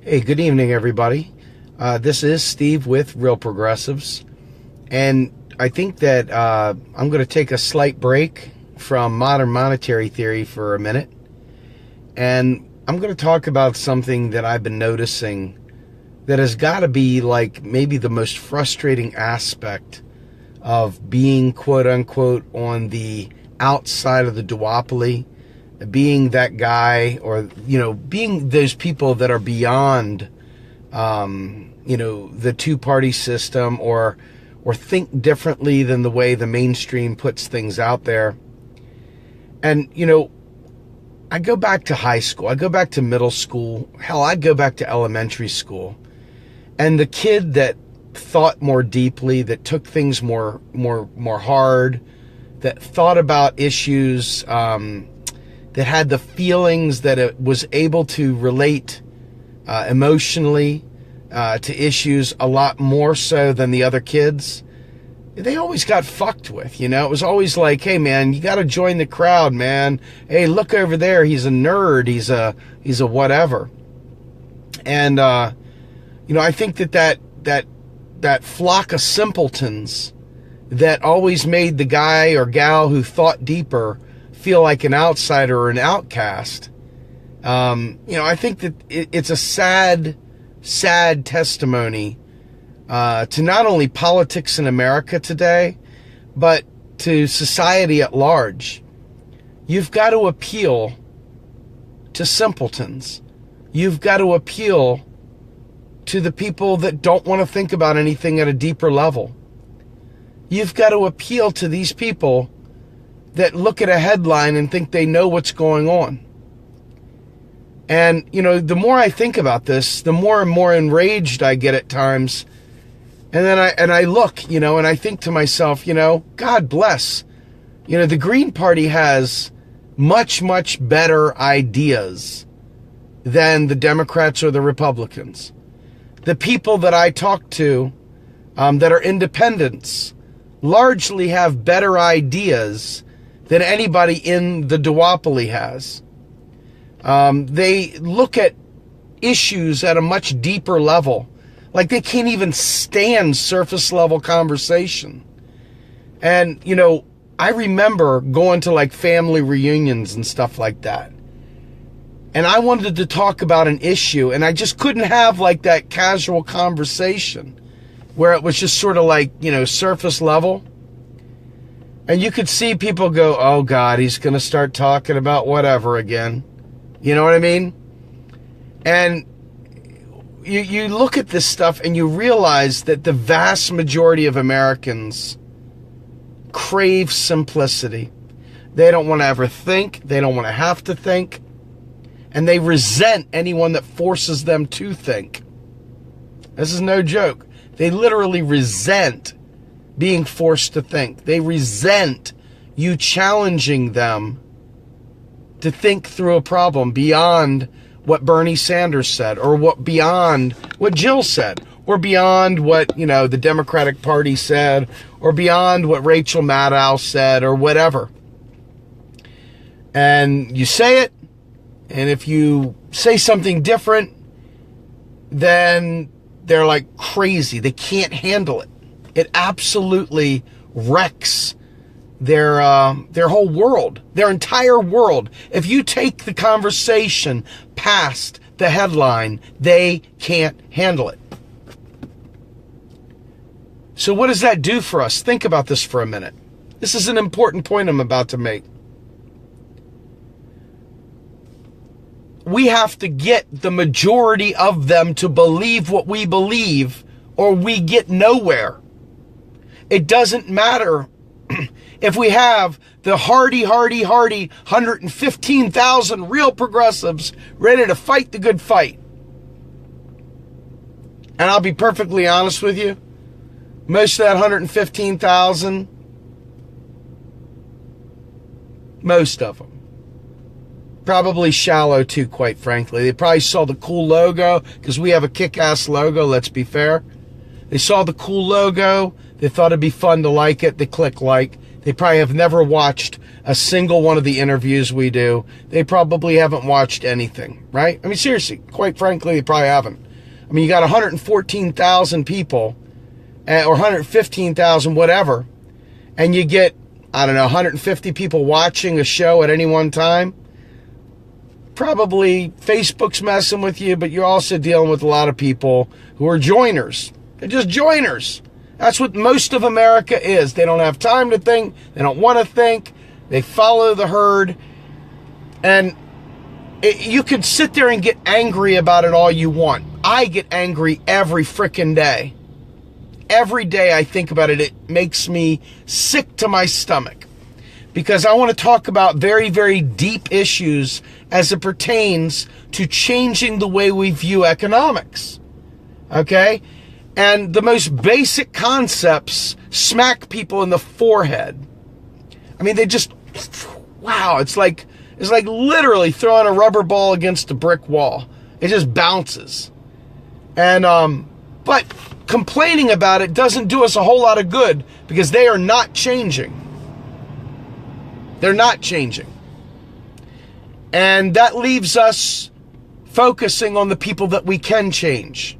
Hey, good evening, everybody. This is Steve with Real Progressives, and I think that I'm going to take a slight break from modern monetary theory for a minute, and I'm going to talk about something that I've been noticing that has got to be like maybe the most frustrating aspect of being quote-unquote on the outside of the duopoly, being that guy, or, being those people that are beyond, the two-party system, or think differently than the way the mainstream puts things out there. And, I go back to high school, I go back to middle school, hell, I go back to elementary school, and the kid that thought more deeply, that took things more hard, that thought about issues, that had the feelings, that it was able to relate emotionally to issues a lot more so than the other kids, they always got fucked with. It was always like, hey man, you got to join the crowd, man. Hey, look over there, he's a nerd, he's a whatever. And I think that flock of simpletons that always made the guy or gal who thought deeper feel like an outsider or an outcast. I think that it's a sad testimony to not only politics in America today, but to society at large. You've got to appeal to simpletons. You've got to appeal to the people that don't want to think about anything at a deeper level. You've got to appeal to these people that look at a headline and think they know what's going on. And, the more I think about this, the more and more enraged I get at times. And then I look, and I think to myself, God bless. The Green Party has much, much better ideas than the Democrats or the Republicans. The people that I talk to that are independents largely have better ideas than anybody in the duopoly has. They look at issues at a much deeper level. Like they can't even stand surface level conversation. And, I remember going to like family reunions and stuff like that. And I wanted to talk about an issue, and I just couldn't have like that casual conversation where it was just sort of like, surface level. And you could see people go, oh God, he's going to start talking about whatever again. You know what I mean? And you look at this stuff and you realize that the vast majority of Americans crave simplicity. They don't want to ever think. They don't want to have to think. And they resent anyone that forces them to think. This is no joke. They literally resent being forced to think. They resent you challenging them to think through a problem beyond what Bernie Sanders said, or beyond what Jill said, or beyond what, the Democratic Party said, or beyond what Rachel Maddow said, or whatever. And you say it, and if you say something different, then they're like crazy. They can't handle it. It absolutely wrecks their whole world, their entire world. If you take the conversation past the headline, they can't handle it. So what does that do for us? Think about this for a minute. This is an important point I'm about to make. We have to get the majority of them to believe what we believe, or we get nowhere. It doesn't matter if we have the hardy 115,000 real progressives ready to fight the good fight. And I'll be perfectly honest with you, most of that 115,000, most of them, probably shallow too, quite frankly. They probably saw the cool logo, because we have a kick-ass logo, let's be fair. They saw the cool logo, they thought it'd be fun to like it, they click like. They probably have never watched a single one of the interviews we do. They probably haven't watched anything, right? I mean, seriously, quite frankly, they probably haven't. I mean, you got 114,000 people, or 115,000, whatever, and you get, I don't know, 150 people watching a show at any one time. Probably Facebook's messing with you, but you're also dealing with a lot of people who are joiners. They're just joiners. That's what most of America is. They don't have time to think. They don't want to think. They follow the herd. And you could sit there and get angry about it all you want. I get angry every frickin' day. Every day I think about it, it makes me sick to my stomach. Because I want to talk about very, very deep issues as it pertains to changing the way we view economics. Okay? And the most basic concepts smack people in the forehead. I mean, they just, wow, it's like literally throwing a rubber ball against a brick wall. It just bounces. And, but complaining about it doesn't do us a whole lot of good because they are not changing. They're not changing. And that leaves us focusing on the people that we can change.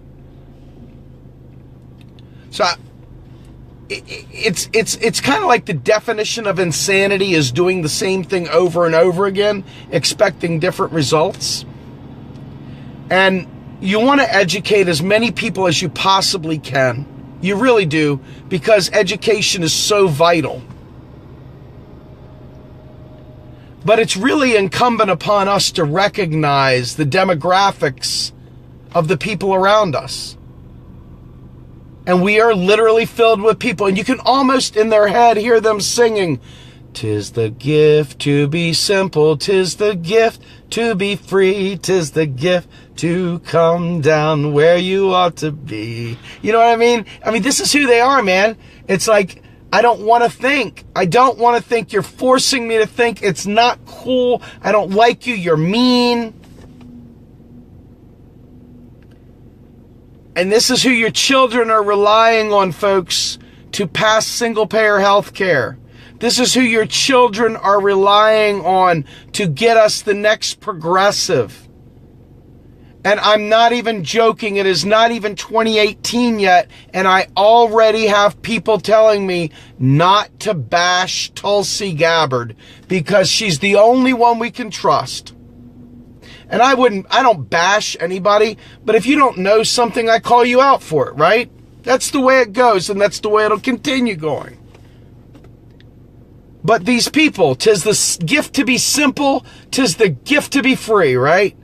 So it's kind of like the definition of insanity is doing the same thing over and over again, expecting different results. And you want to educate as many people as you possibly can. You really do, because education is so vital. But it's really incumbent upon us to recognize the demographics of the people around us. And we are literally filled with people, and you can almost in their head hear them singing, "'Tis the gift to be simple, 'tis the gift to be free, 'tis the gift to come down where you ought to be." You know what I mean? I mean, this is who they are, man. It's like, I don't want to think. I don't want to think. You're forcing me to think. It's not cool. I don't like you. You're mean. And this is who your children are relying on, folks, to pass single-payer health care. This is who your children are relying on to get us the next progressive. And I'm not even joking. It is not even 2018 yet, and I already have people telling me not to bash Tulsi Gabbard because she's the only one we can trust. And I don't bash anybody, but if you don't know something, I call you out for it, right? That's the way it goes, and that's the way it'll continue going. But these people, 'tis the gift to be simple, 'tis the gift to be free, right?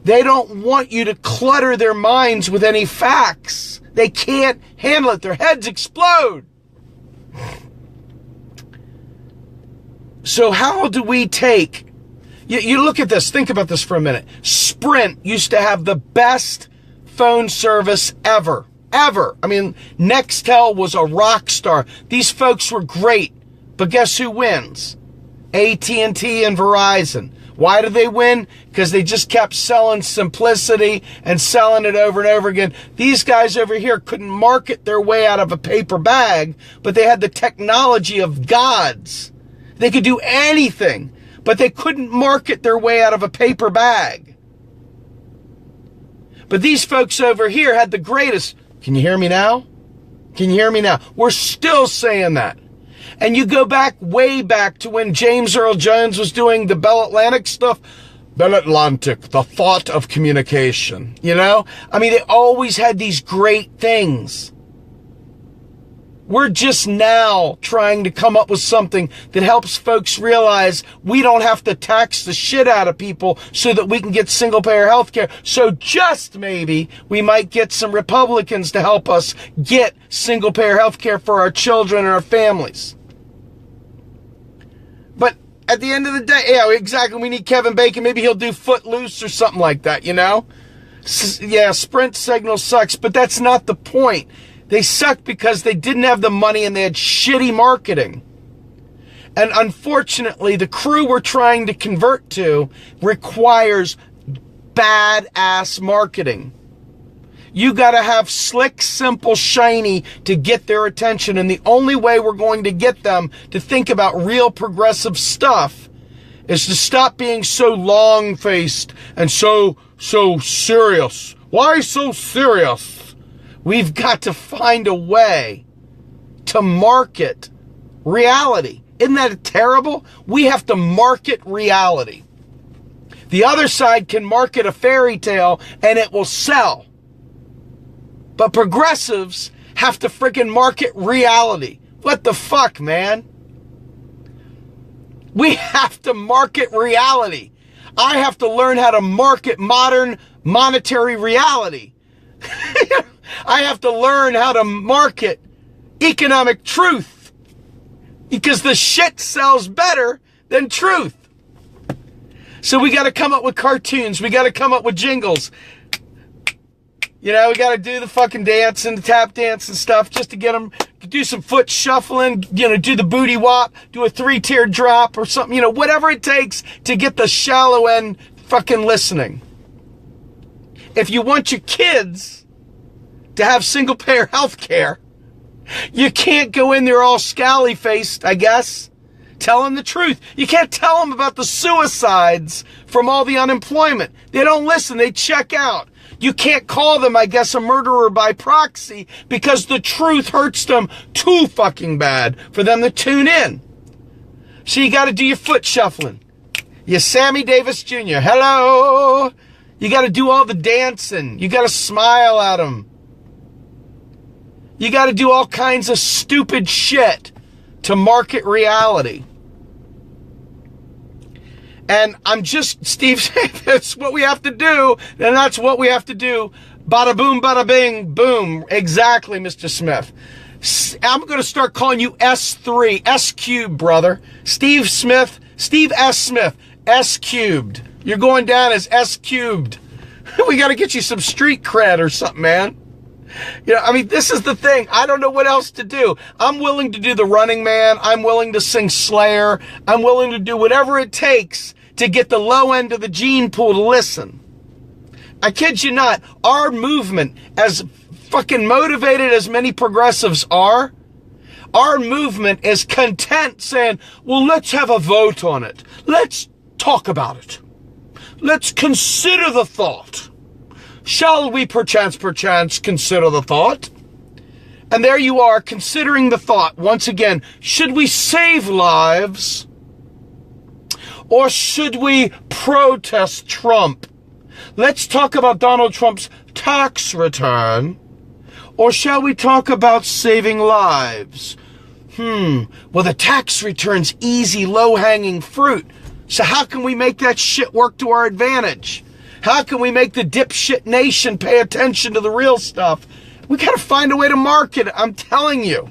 They don't want you to clutter their minds with any facts. They can't handle it. Their heads explode. So how do we take... You look at this. Think about this for a minute. Sprint used to have the best phone service ever. Ever. I mean, Nextel was a rock star. These folks were great. But guess who wins? AT&T and Verizon. Why did they win? Because they just kept selling simplicity and selling it over and over again. These guys over here couldn't market their way out of a paper bag, but they had the technology of gods. They could do anything, but they couldn't market their way out of a paper bag. But these folks over here had the greatest. Can you hear me now? Can you hear me now? We're still saying that. And you go back, way back to when James Earl Jones was doing the Bell Atlantic stuff. Bell Atlantic, the thought of communication. You know? I mean, they always had these great things. We're just now trying to come up with something that helps folks realize we don't have to tax the shit out of people so that we can get single-payer health care. So just maybe we might get some Republicans to help us get single-payer health care for our children and our families. But at the end of the day, yeah, exactly, we need Kevin Bacon. Maybe he'll do Footloose or something like that, you know? Yeah, Sprint signal sucks, but that's not the point. They sucked because they didn't have the money and they had shitty marketing. And unfortunately, the crew we're trying to convert to requires badass marketing. You got to have slick, simple, shiny to get their attention. And the only way we're going to get them to think about real progressive stuff is to stop being so long-faced and so serious. Why so serious? We've got to find a way to market reality. Isn't that terrible? We have to market reality. The other side can market a fairy tale and it will sell. But progressives have to freaking market reality. What the fuck, man? We have to market reality. I have to learn how to market modern monetary reality. I have to learn how to market economic truth. Because the shit sells better than truth. So we got to come up with cartoons. We got to come up with jingles. You know, we got to do the fucking dance and the tap dance and stuff just to get them, do some foot shuffling, you know, do the booty wop, do a 3-tier drop or something, you know, whatever it takes to get the shallow end fucking listening. If you want your kids to have single payer health care, you can't go in there all scally faced, I guess. Tell them the truth. You can't tell them about the suicides from all the unemployment. They don't listen. They check out. You can't call them, I guess, a murderer by proxy because the truth hurts them too fucking bad for them to tune in. So you got to do your foot shuffling. You Sammy Davis Jr. Hello. You got to do all the dancing. You got to smile at them. You got to do all kinds of stupid shit to market reality. And I'm just, Steve saying that's what we have to do, and that's what we have to do. Bada boom, bada bing, boom. Exactly, Mr. Smith. I'm going to start calling you S3, S cubed, brother. Steve Smith, Steve S. Smith, S cubed. You're going down as S cubed. We got to get you some street cred or something, man. You know, I mean, this is the thing. I don't know what else to do. I'm willing to do the Running Man. I'm willing to sing Slayer. I'm willing to do whatever it takes to get the low end of the gene pool to listen. I kid you not, our movement, as fucking motivated as many progressives are, our movement is content saying, well, let's have a vote on it. Let's talk about it. Let's consider the thought. Shall we perchance consider the thought? And there you are, considering the thought. Once again, should we save lives? Or should we protest Trump? Let's talk about Donald Trump's tax return. Or shall we talk about saving lives? Well, the tax return's easy, low-hanging fruit. So how can we make that shit work to our advantage? How can we make the dipshit nation pay attention to the real stuff? We got to find a way to market it. I'm telling you.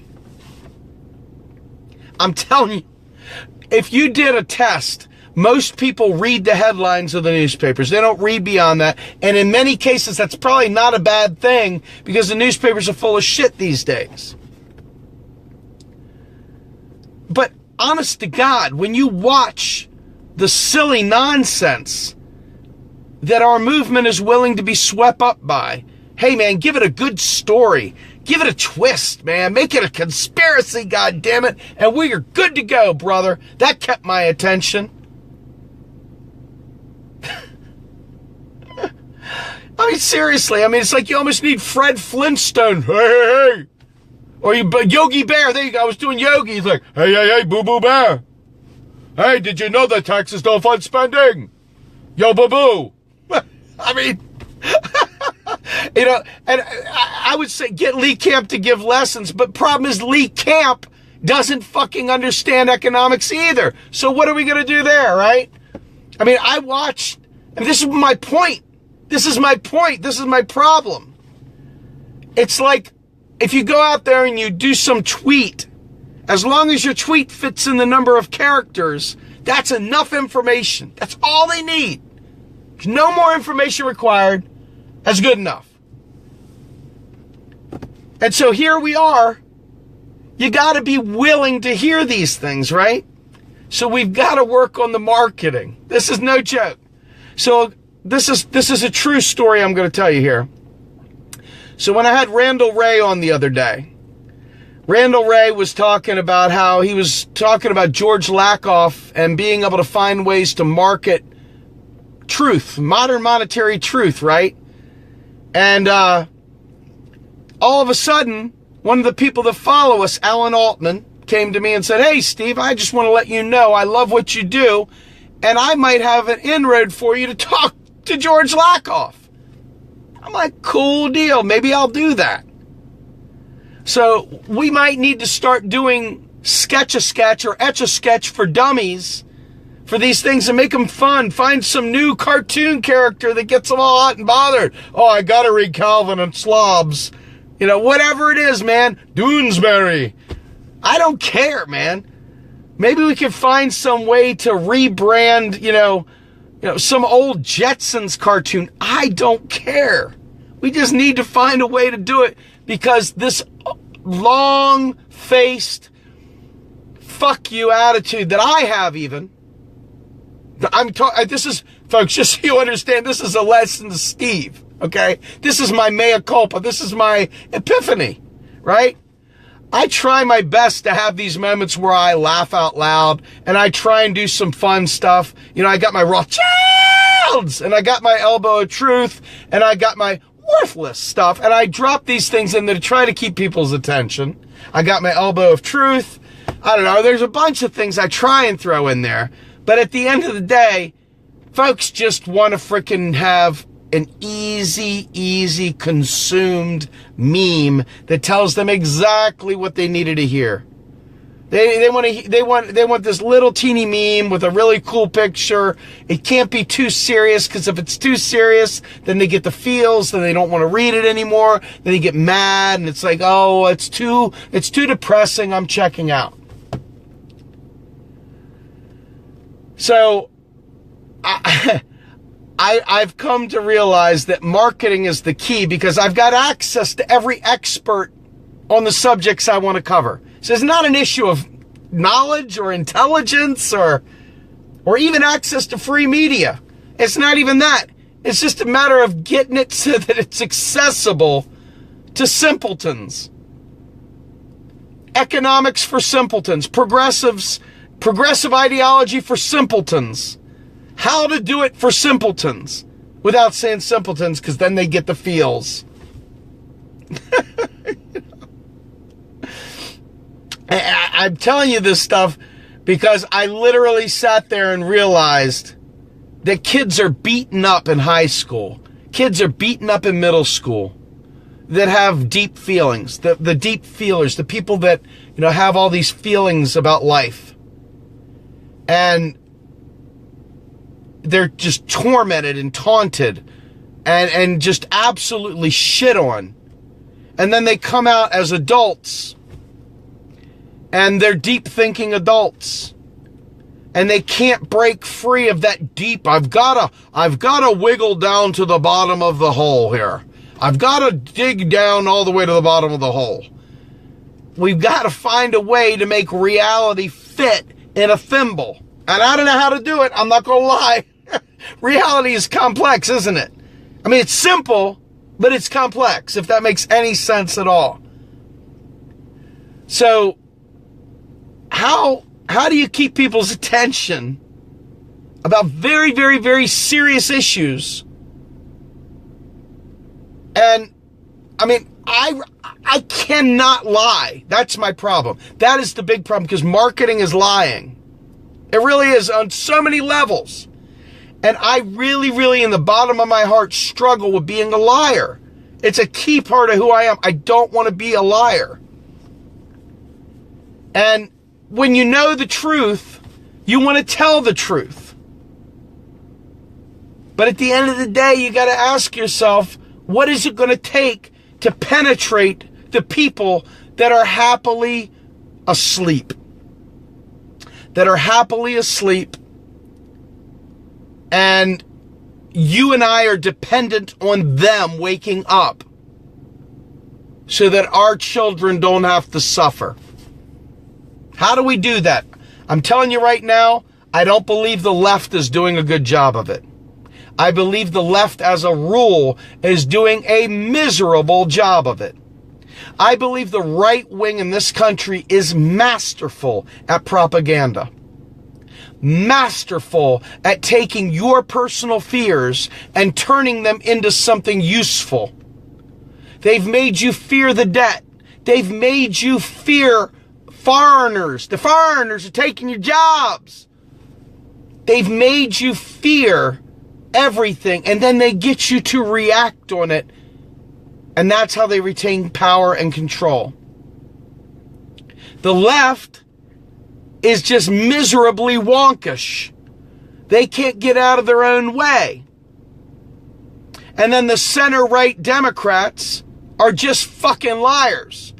If you did a test, most people read the headlines of the newspapers. They don't read beyond that. And in many cases, that's probably not a bad thing because the newspapers are full of shit these days. But honest to God, when you watch the silly nonsense that our movement is willing to be swept up by. Hey, man, give it a good story. Give it a twist, man. Make it a conspiracy, goddammit, and we are good to go, brother. That kept my attention. I mean, seriously. I mean, it's like you almost need Fred Flintstone. Hey. Or Yogi Bear. There you go. I was doing Yogi. He's like, hey, boo-boo bear. Hey, did you know that taxes don't fund spending? Yo, boo-boo. I mean, you know, and I would say get Lee Camp to give lessons, but problem is Lee Camp doesn't fucking understand economics either. So what are we going to do there, right? I mean, and this is my point. This is my point. This is my problem. It's like if you go out there and you do some tweet, as long as your tweet fits in the number of characters, that's enough information. That's all they need. No more information required. That's good enough. And so here we are. You got to be willing to hear these things, right? So we've got to work on the marketing. This is no joke. So this is a true story I'm going to tell you here. So when I had Randall Ray on the other day, Randall Ray was talking about how he was talking about George Lakoff and being able to find ways to market truth, modern monetary truth, right? And all of a sudden, one of the people that follow us, Alan Altman, came to me and said, "Hey, Steve, I just want to let you know I love what you do, and I might have an inroad for you to talk to George Lakoff." I'm like, cool deal. Maybe I'll do that. So we might need to start doing Sketch-a-Sketch or Etch-a-Sketch for dummies for these things and make them fun. Find some new cartoon character that gets them all hot and bothered. Oh, I got to read Calvin and Slobs. You know, whatever it is, man. Doonesbury. I don't care, man. Maybe we can find some way to rebrand, you know, some old Jetsons cartoon. I don't care. We just need to find a way to do it, because this long-faced fuck you attitude that I have, even, this is, folks, just so you understand, this is a lesson to Steve, okay? This is my mea culpa. This is my epiphany, right? I try my best to have these moments where I laugh out loud and I try and do some fun stuff. You know, I got my Rothschilds and I got my Elbow of Truth and I got my worthless stuff, and I drop these things in there to try to keep people's attention. I got my Elbow of Truth. I don't know. There's a bunch of things I try and throw in there. But at the end of the day, folks just want to freaking have an easy consumed meme that tells them exactly what they needed to hear. They want this little teeny meme with a really cool picture. It can't be too serious, because if it's too serious, then they get the feels, then they don't want to read it anymore. Then they get mad, and it's like, oh, it's too depressing. I'm checking out. So I've come to realize that marketing is the key, because I've got access to every expert on the subjects I want to cover. So it's not an issue of knowledge or intelligence or even access to free media. It's not even that. It's just a matter of getting it so that it's accessible to simpletons. Economics for simpletons. Progressive ideology for simpletons. How to do it for simpletons without saying simpletons, because then they get the feels. I'm telling you this stuff because I literally sat there and realized that kids are beaten up in high school. Kids are beaten up in middle school that have deep feelings, the deep feelers, the people that, you know, have all these feelings about life. And they're just tormented and taunted and just absolutely shit on. And then they come out as adults, and they're deep thinking adults, and they can't break free of that deep. I've got to wiggle down to the bottom of the hole here. I've got to dig down all the way to the bottom of the hole. We've got to find a way to make reality fit in a thimble. And I don't know how to do it. I'm not going to lie. Reality is complex, isn't it? I mean, it's simple, but it's complex, if that makes any sense at all. So how do you keep people's attention about very, very, very serious issues? And I mean, I cannot lie. That's my problem. That is the big problem, because marketing is lying. It really is, on so many levels. And I really, really, in the bottom of my heart, struggle with being a liar. It's a key part of who I am. I don't want to be a liar. And when you know the truth, you want to tell the truth. But at the end of the day, you got to ask yourself, what is it going to take to penetrate the people that are happily asleep? That are happily asleep, and you and I are dependent on them waking up so that our children don't have to suffer. How do we do that? I'm telling you right now, I don't believe the left is doing a good job of it. I believe the left as a rule is doing a miserable job of it. I believe the right wing in this country is masterful at propaganda. Masterful at taking your personal fears and turning them into something useful. They've made you fear the debt. They've made you fear foreigners. The foreigners are taking your jobs. They've made you fear everything, and then they get you to react on it. And that's how they retain power and control. The left is just miserably wonkish. They can't get out of their own way. And then the center-right Democrats are just fucking liars.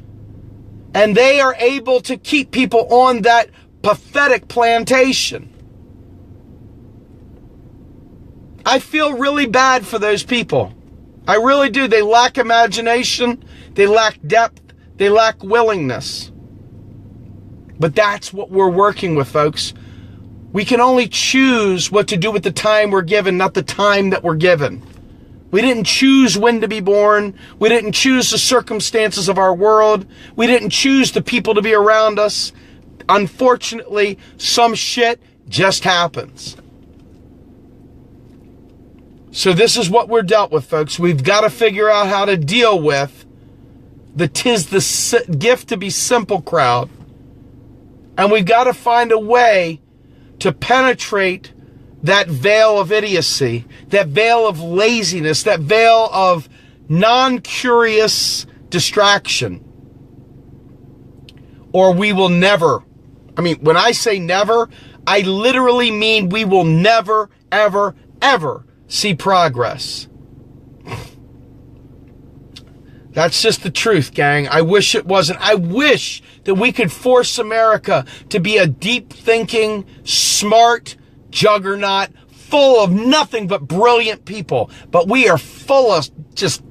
And they are able to keep people on that pathetic plantation. I feel really bad for those people. I really do. They lack imagination. They lack depth. They lack willingness. But that's what we're working with, folks. We can only choose what to do with the time we're given, not the time that we're given. We didn't choose when to be born. We didn't choose the circumstances of our world. We didn't choose the people to be around us. Unfortunately, some shit just happens. So this is what we're dealt with, folks. We've got to figure out how to deal with the "'tis the gift to be simple" crowd. And we've got to find a way to penetrate that veil of idiocy, that veil of laziness, that veil of non-curious distraction. Or we will never, when I say never, I literally mean we will never, ever, ever see progress. That's just the truth, gang. I wish it wasn't. I wish that we could force America to be a deep-thinking, smart juggernaut full of nothing but brilliant people. But we are full of just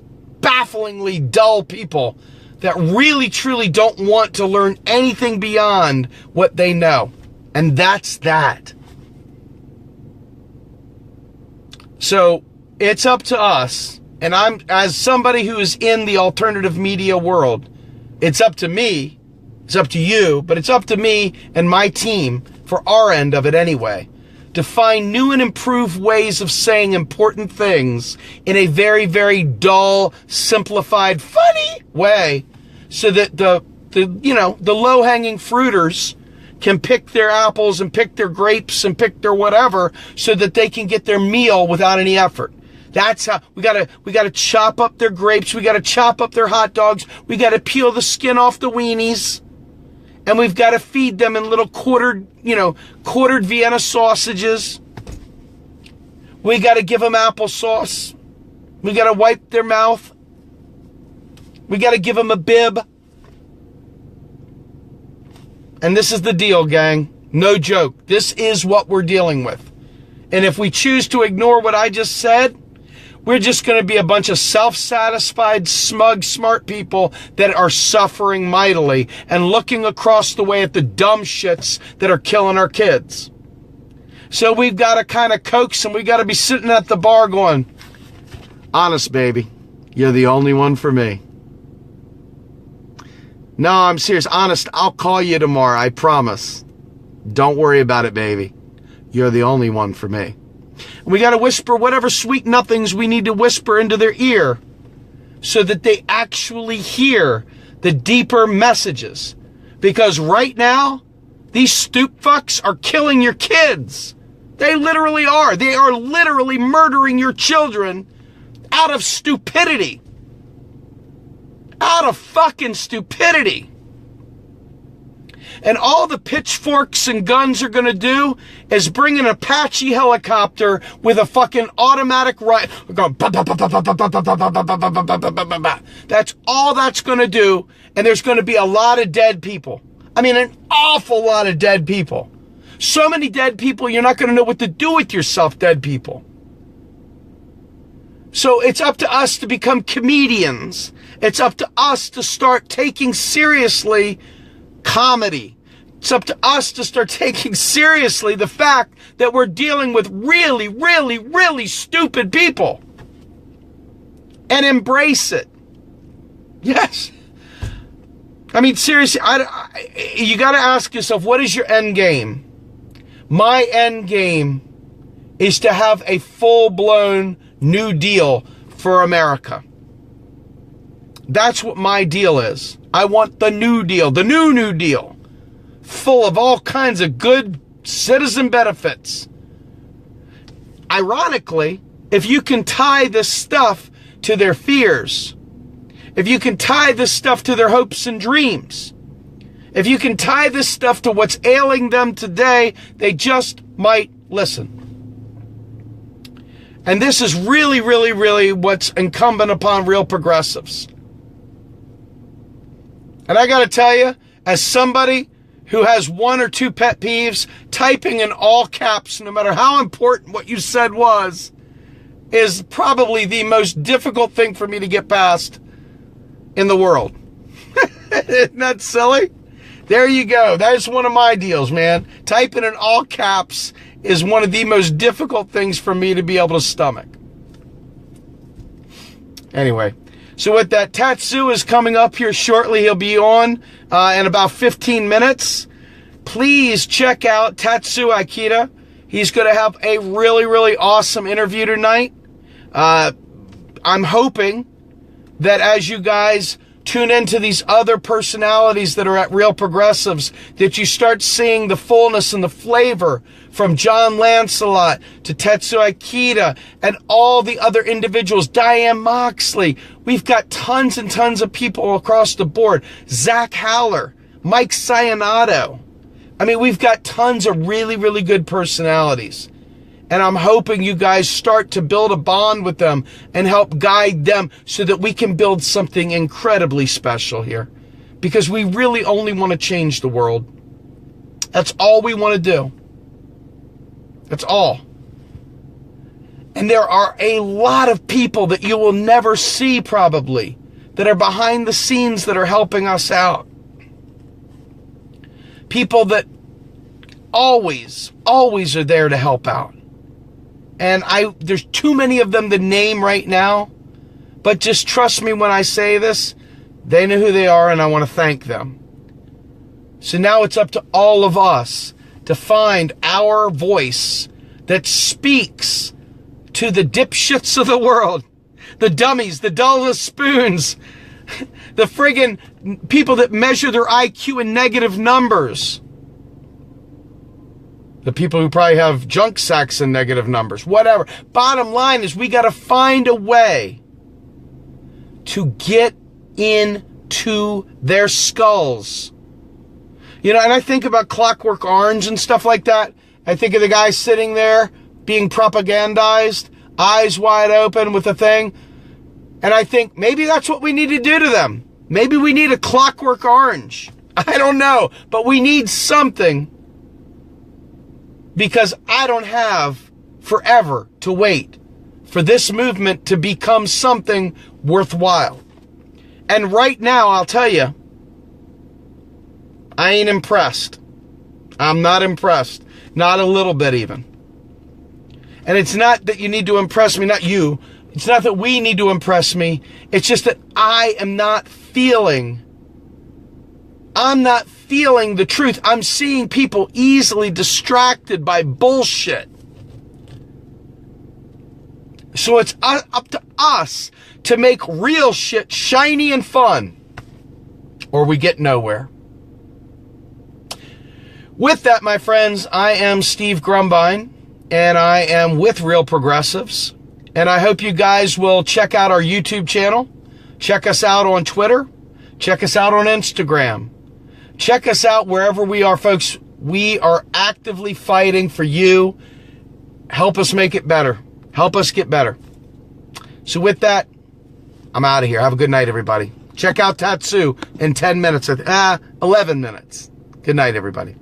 bafflingly dull people that really, truly don't want to learn anything beyond what they know. And that's that. So it's up to us, and I'm, as somebody who is in the alternative media world, it's up to me, it's up to you, but it's up to me and my team, for our end of it anyway, to find new and improved ways of saying important things in a very, very dull, simplified, funny way, so that the low-hanging fruiters can pick their apples and pick their grapes and pick their whatever, so that they can get their meal without any effort. That's how we gotta chop up their grapes. We gotta chop up their hot dogs. We gotta peel the skin off the weenies, and we've got to feed them in little quartered Vienna sausages. We got to give them applesauce. We got to wipe their mouth. We got to give them a bib. And this is the deal, gang. No joke. This is what we're dealing with. And if we choose to ignore what I just said, we're just going to be a bunch of self-satisfied, smug, smart people that are suffering mightily and looking across the way at the dumb shits that are killing our kids. So we've got to kind of coax them. We've got to be sitting at the bar going, "Honest, baby, you're the only one for me. No, I'm serious. Honest, I'll call you tomorrow. I promise. Don't worry about it, baby. You're the only one for me." And we got to whisper whatever sweet nothings we need to whisper into their ear, so that they actually hear the deeper messages. Because right now, these stoop fucks are killing your kids. They literally are. They are literally murdering your children out of stupidity. Out of fucking stupidity. And all the pitchforks and guns are going to do is bring an Apache helicopter with a fucking automatic rifle. That's all that's going to do. And there's going to be a lot of dead people. An awful lot of dead people. So many dead people, you're not going to know what to do with yourself, dead people. So it's up to us to become comedians. It's up to us to start taking seriously comedy, It's up to us to start taking seriously the fact that we're dealing with really, really, really stupid people. And embrace it. Yes. I mean, seriously, you got to ask yourself, what is your end game? My end game is to have a full-blown New Deal for America. That's what my deal is. I want the New Deal, the New Deal, full of all kinds of good citizen benefits. Ironically, if you can tie this stuff to their fears, if you can tie this stuff to their hopes and dreams, if you can tie this stuff to what's ailing them today, they just might listen. And this is really, really, really what's incumbent upon real progressives. And I got to tell you, as somebody who has one or two pet peeves, typing in all caps, no matter how important what you said was, is probably the most difficult thing for me to get past in the world. Isn't that silly? There you go. That's one of my deals, man. Typing in all caps is one of the most difficult things for me to be able to stomach. Anyway, so with that, Tatsu is coming up here shortly. He'll be on in about 15 minutes. Please check out Tatsu Ikeda. He's going to have a really, really awesome interview tonight. I'm hoping that as you guys tune into these other personalities that are at Real Progressives, that you start seeing the fullness and the flavor from John Lancelot to Tatsu Ikeda and all the other individuals, Diane Moxley. We've got tons and tons of people across the board. Zach Haller, Mike Sionato. I mean, we've got tons of really, really good personalities. And I'm hoping you guys start to build a bond with them and help guide them so that we can build something incredibly special here. Because we really only want to change the world. That's all we want to do. That's all. And there are a lot of people that you will never see probably that are behind the scenes that are helping us out. People that always are there to help out. And there's too many of them to name right now. But just trust me when I say this. They know who they are, and I want to thank them. So now it's up to all of us to find our voice that speaks to the dipshits of the world. The dummies, the dullest spoons. The friggin' people that measure their IQ in negative numbers. The people who probably have junk sacks and negative numbers, whatever. Bottom line is we got to find a way to get into their skulls. You know, and I think about Clockwork Orange and stuff like that. I think of the guy sitting there being propagandized, eyes wide open with a thing. And I think maybe that's what we need to do to them. Maybe we need a Clockwork Orange. I don't know, but we need something. Because I don't have forever to wait for this movement to become something worthwhile. And right now, I'll tell you, I ain't impressed. I'm not impressed. Not a little bit even. And it's not that you need to impress me, not you. It's not that we need to impress me. It's just that I'm not feeling the truth. I'm seeing people easily distracted by bullshit. So it's up to us to make real shit shiny and fun, or we get nowhere. With that, my friends, I am Steve Grumbine, and I am with Real Progressives. And I hope you guys will check out our YouTube channel. Check us out on Twitter. Check us out on Instagram. Check us out wherever we are, folks. We are actively fighting for you. Help us make it better. Help us get better. So with that, I'm out of here. Have a good night, everybody. Check out Tatsu in 10 minutes. 11 minutes. Good night, everybody.